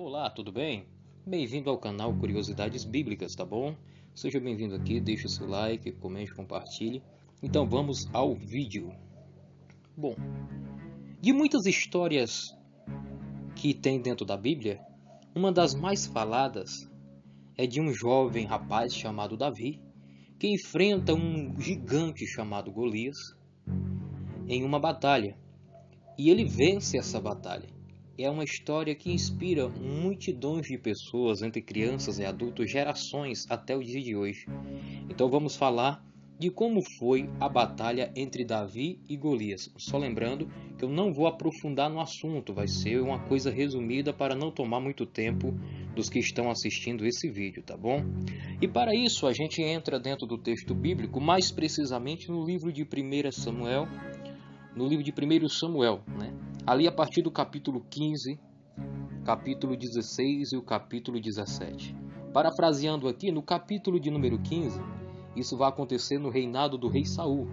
Olá, tudo bem? Bem-vindo ao canal Curiosidades Bíblicas, tá bom? Seja bem-vindo aqui, deixe o seu like, comente, compartilhe. Então vamos ao vídeo. Bom, de muitas histórias que tem dentro da Bíblia, uma das mais faladas é de um jovem rapaz chamado Davi, que enfrenta um gigante chamado Golias em uma batalha. E ele vence essa batalha. É uma história que inspira multidões de pessoas, entre crianças e adultos, gerações até o dia de hoje. Então vamos falar de como foi a batalha entre Davi e Golias. Só lembrando que eu não vou aprofundar no assunto, vai ser uma coisa resumida para não tomar muito tempo dos que estão assistindo esse vídeo, tá bom? E para isso a gente entra dentro do texto bíblico, mais precisamente no livro de 1 Samuel, né? Ali a partir do capítulo 15, capítulo 16 e o capítulo 17. Parafraseando aqui, no capítulo de número 15, isso vai acontecer no reinado do rei Saul.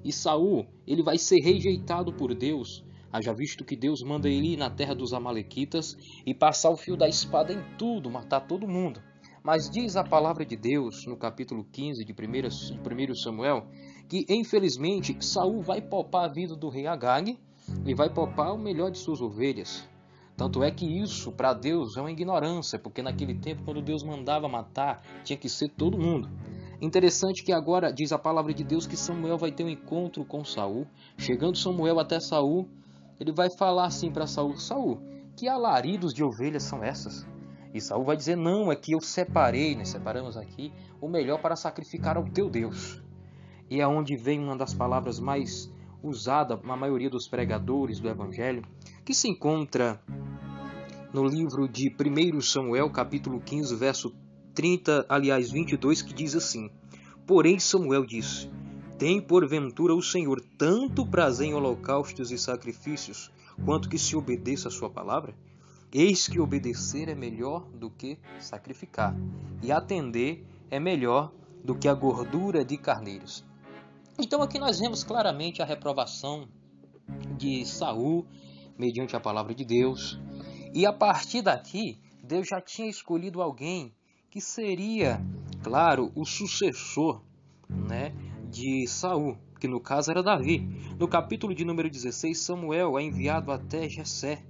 E Saul, ele vai ser rejeitado por Deus, haja visto que Deus manda ele ir na terra dos amalequitas e passar o fio da espada em tudo, matar todo mundo. Mas diz a palavra de Deus, no capítulo 15 de 1 Samuel, que infelizmente Saul vai poupar a vida do rei Agag e vai poupar o melhor de suas ovelhas. Tanto é que isso para Deus é uma ignorância, porque naquele tempo, quando Deus mandava matar, tinha que ser todo mundo. Interessante que agora diz a palavra de Deus que Samuel vai ter um encontro com Saul. Chegando Samuel até Saul, ele vai falar assim para Saul: Saul, que alaridos de ovelhas são essas? E Saul vai dizer: não, é que eu separei, nós separamos aqui o melhor para sacrificar ao teu Deus. E é onde vem uma das palavras mais usada na maioria dos pregadores do Evangelho, que se encontra no livro de 1 Samuel, capítulo 15, verso 22, que diz assim: Porém Samuel disse: Tem porventura o Senhor tanto prazer em holocaustos e sacrifícios, quanto que se obedeça a sua palavra? Eis que obedecer é melhor do que sacrificar, e atender é melhor do que a gordura de carneiros. Então aqui nós vemos claramente a reprovação de Saul mediante a palavra de Deus. E a partir daqui, Deus já tinha escolhido alguém que seria, claro, o sucessor, né, de Saul, que no caso era Davi. No capítulo de número 16, Samuel é enviado até Jessé.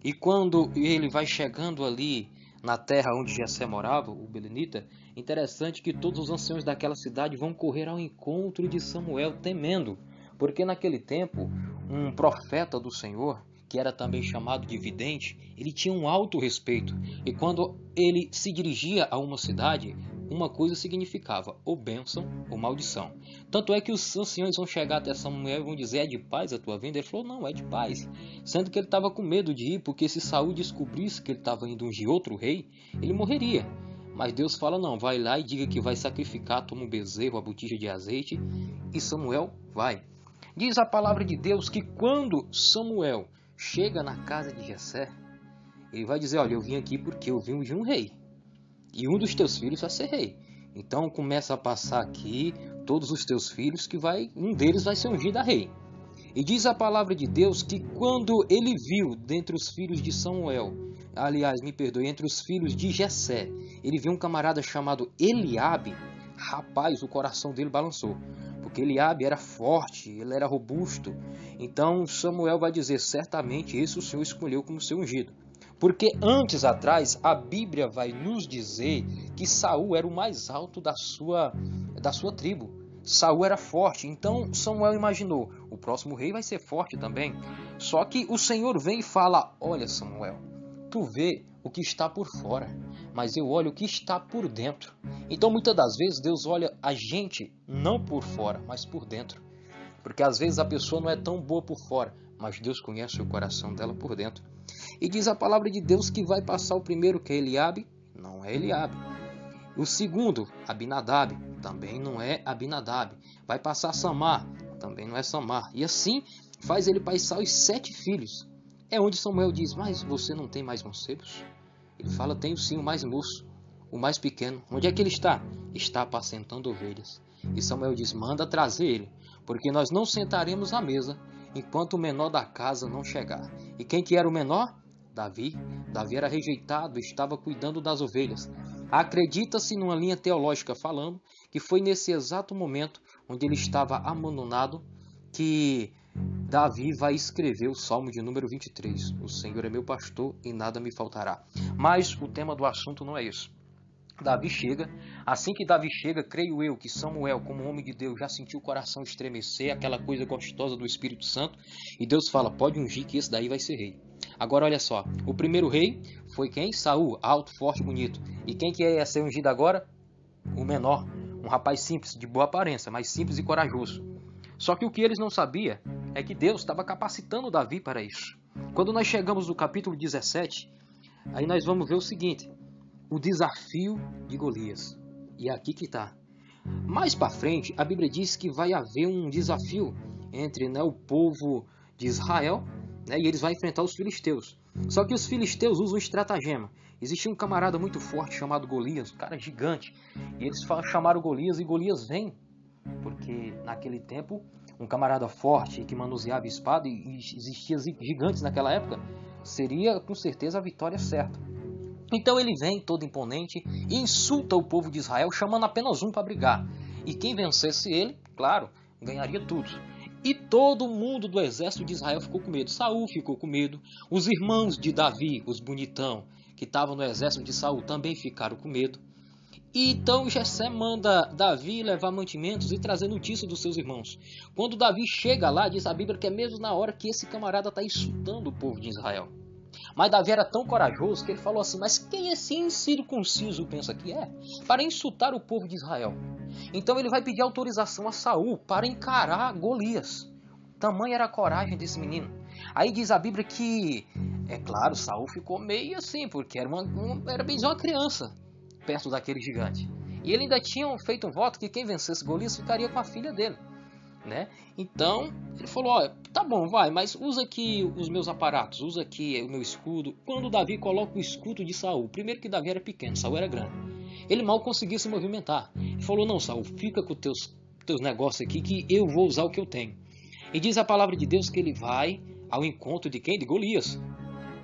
E quando ele vai chegando ali na terra onde Jessé morava, o belenita, interessante que todos os anciãos daquela cidade vão correr ao encontro de Samuel temendo, porque naquele tempo um profeta do Senhor, que era também chamado de vidente, ele tinha um alto respeito, e quando ele se dirigia a uma cidade, uma coisa significava ou bênção ou maldição. Tanto é que os anciãos vão chegar até Samuel e vão dizer: é de paz a tua vinda? Ele falou: não, é de paz. Sendo que ele estava com medo de ir, porque se Saul descobrisse que ele estava indo ungir outro rei, ele morreria. Mas Deus fala: não, vai lá e diga que vai sacrificar, toma um bezerro, a botija de azeite, e Samuel vai. Diz a palavra de Deus que quando Samuel chega na casa de Jessé, ele vai dizer: olha, eu vim aqui porque eu vim ungir um rei. E um dos teus filhos vai ser rei. Então começa a passar aqui todos os teus filhos, que um deles vai ser ungido a rei. E diz a palavra de Deus que quando ele viu dentre os filhos de Samuel, entre os filhos de Jessé, ele viu um camarada chamado Eliabe. Rapaz, o coração dele balançou, porque Eliabe era forte, ele era robusto. Então Samuel vai dizer: certamente esse o Senhor escolheu como seu ungido. Porque antes atrás a Bíblia vai nos dizer que Saul era o mais alto da sua tribo. Saul era forte, então Samuel imaginou: o próximo rei vai ser forte também. Só que o Senhor vem e fala: olha Samuel, tu vê o que está por fora, mas eu olho o que está por dentro. Então muitas das vezes Deus olha a gente não por fora, mas por dentro. Porque às vezes a pessoa não é tão boa por fora, mas Deus conhece o coração dela por dentro. E diz a palavra de Deus que vai passar o primeiro, que é Eliabe, não é Eliabe. O segundo, Abinadab, também não é Abinadab. Vai passar Samar, também não é Samar. E assim faz ele passar os 7 filhos. É onde Samuel diz: mas você não tem mais mancebos? Ele fala: tenho sim, o mais moço, o mais pequeno. Onde é que ele está? Está apacentando ovelhas. E Samuel diz: manda trazer ele, porque nós não sentaremos à mesa enquanto o menor da casa não chegar. E quem que era o menor? Davi era rejeitado, estava cuidando das ovelhas. Acredita-se, numa linha teológica falando, que foi nesse exato momento onde ele estava abandonado que Davi vai escrever o Salmo de número 23. O Senhor é meu pastor e nada me faltará. Mas o tema do assunto não é isso. Davi chega, assim que Davi chega, creio eu que Samuel, como homem de Deus, já sentiu o coração estremecer, aquela coisa gostosa do Espírito Santo, e Deus fala, pode ungir que esse daí vai ser rei. Agora olha só, o primeiro rei foi quem? Saul, alto, forte, bonito. E quem que ia ser ungido agora? O menor, um rapaz simples, de boa aparência, mas simples e corajoso. Só que o que eles não sabiam é que Deus estava capacitando Davi para isso. Quando nós chegamos no capítulo 17, aí nós vamos ver o seguinte, o desafio de Golias. E é aqui que está. Mais para frente, a Bíblia diz que vai haver um desafio entre o povo de Israel, e eles vão enfrentar os filisteus. Só que os filisteus usam estratagema. Existia um camarada muito forte chamado Golias, um cara gigante. E eles chamaram Golias e Golias vem. Porque naquele tempo, um camarada forte que manuseava espada, e existiam gigantes naquela época, seria com certeza a vitória certa. Então ele vem todo imponente e insulta o povo de Israel, chamando apenas um para brigar. E quem vencesse ele, claro, ganharia tudo. E todo mundo do exército de Israel ficou com medo. Saul ficou com medo. Os irmãos de Davi, os bonitão, que estavam no exército de Saul, também ficaram com medo. E então Jessé manda Davi levar mantimentos e trazer notícia dos seus irmãos. Quando Davi chega lá, diz a Bíblia que é mesmo na hora que esse camarada está insultando o povo de Israel. Mas Davi era tão corajoso que ele falou assim, mas quem esse incircunciso pensa que é? Para insultar o povo de Israel. Então ele vai pedir autorização a Saul para encarar Golias. Tamanha era a coragem desse menino. Aí diz a Bíblia que, é claro, Saul ficou meio assim, porque era bem uma criança perto daquele gigante. E ele ainda tinha feito um voto que quem vencesse Golias ficaria com a filha dele. Então ele falou, tá bom, vai, mas usa aqui os meus aparatos, usa aqui o meu escudo. Quando Davi coloca o escudo de Saul, primeiro que Davi era pequeno, Saul era grande, ele mal conseguia se movimentar. Ele falou, não, Saul, fica com teus negócios aqui que eu vou usar o que eu tenho. E diz a palavra de Deus que ele vai ao encontro de quem? De Golias.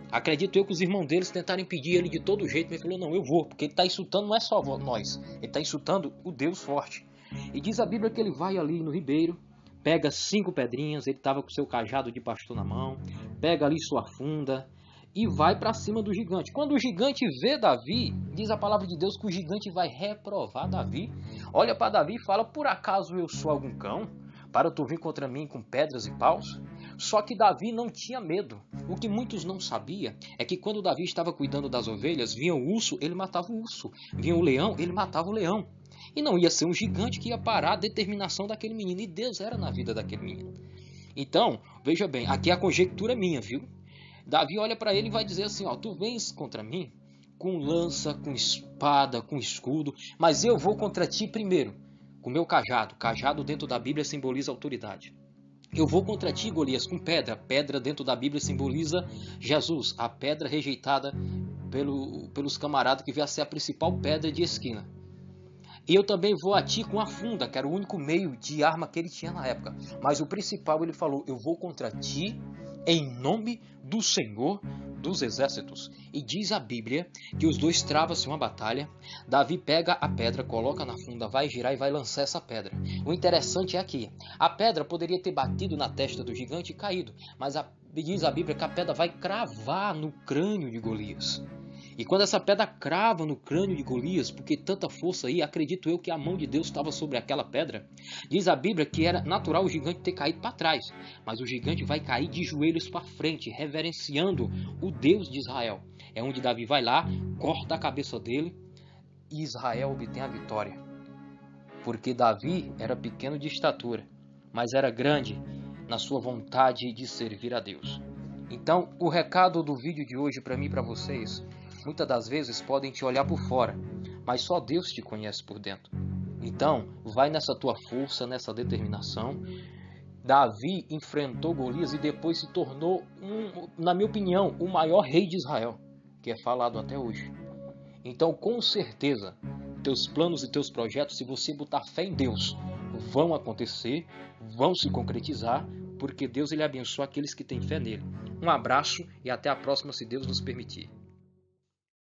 Acredito eu que os irmãos deles tentaram impedir ele de todo jeito, mas ele falou, não, eu vou, porque ele está insultando não é só nós, ele está insultando o Deus forte. E diz a Bíblia que ele vai ali no ribeiro, pega 5 pedrinhas, ele estava com seu cajado de pastor na mão, pega ali sua funda e vai para cima do gigante. Quando o gigante vê Davi, diz a palavra de Deus que o gigante vai reprovar Davi. Olha para Davi e fala, por acaso eu sou algum cão para tu vir contra mim com pedras e paus? Só que Davi não tinha medo. O que muitos não sabiam é que quando Davi estava cuidando das ovelhas, vinha o urso, ele matava o urso. Vinha o leão, ele matava o leão. E não ia ser um gigante que ia parar a determinação daquele menino. E Deus era na vida daquele menino. Então, veja bem, aqui a conjectura é minha, viu? Davi olha para ele e vai dizer assim, tu vens contra mim com lança, com espada, com escudo, mas eu vou contra ti primeiro, com meu cajado. Cajado dentro da Bíblia simboliza autoridade. Eu vou contra ti, Golias, com pedra. Pedra dentro da Bíblia simboliza Jesus, a pedra rejeitada pelos camaradas que veio a ser a principal pedra de esquina. E eu também vou a ti com a funda, que era o único meio de arma que ele tinha na época. Mas o principal, ele falou, eu vou contra ti em nome do Senhor dos Exércitos. E diz a Bíblia que os dois travam-se uma batalha. Davi pega a pedra, coloca na funda, vai girar e vai lançar essa pedra. O interessante é que a pedra poderia ter batido na testa do gigante e caído. Mas diz a Bíblia que a pedra vai cravar no crânio de Golias. E quando essa pedra crava no crânio de Golias, porque tanta força aí, acredito eu que a mão de Deus estava sobre aquela pedra, diz a Bíblia que era natural o gigante ter caído para trás, mas o gigante vai cair de joelhos para frente, reverenciando o Deus de Israel. É onde Davi vai lá, corta a cabeça dele e Israel obtém a vitória. Porque Davi era pequeno de estatura, mas era grande na sua vontade de servir a Deus. Então, o recado do vídeo de hoje para mim e para vocês, muitas das vezes podem te olhar por fora, mas só Deus te conhece por dentro. Então, vai nessa tua força, nessa determinação. Davi enfrentou Golias e depois se tornou, na minha opinião, o maior rei de Israel, que é falado até hoje. Então, com certeza, teus planos e teus projetos, se você botar fé em Deus, vão acontecer, vão se concretizar, porque Deus ele abençoa aqueles que têm fé nele. Um abraço e até a próxima, se Deus nos permitir.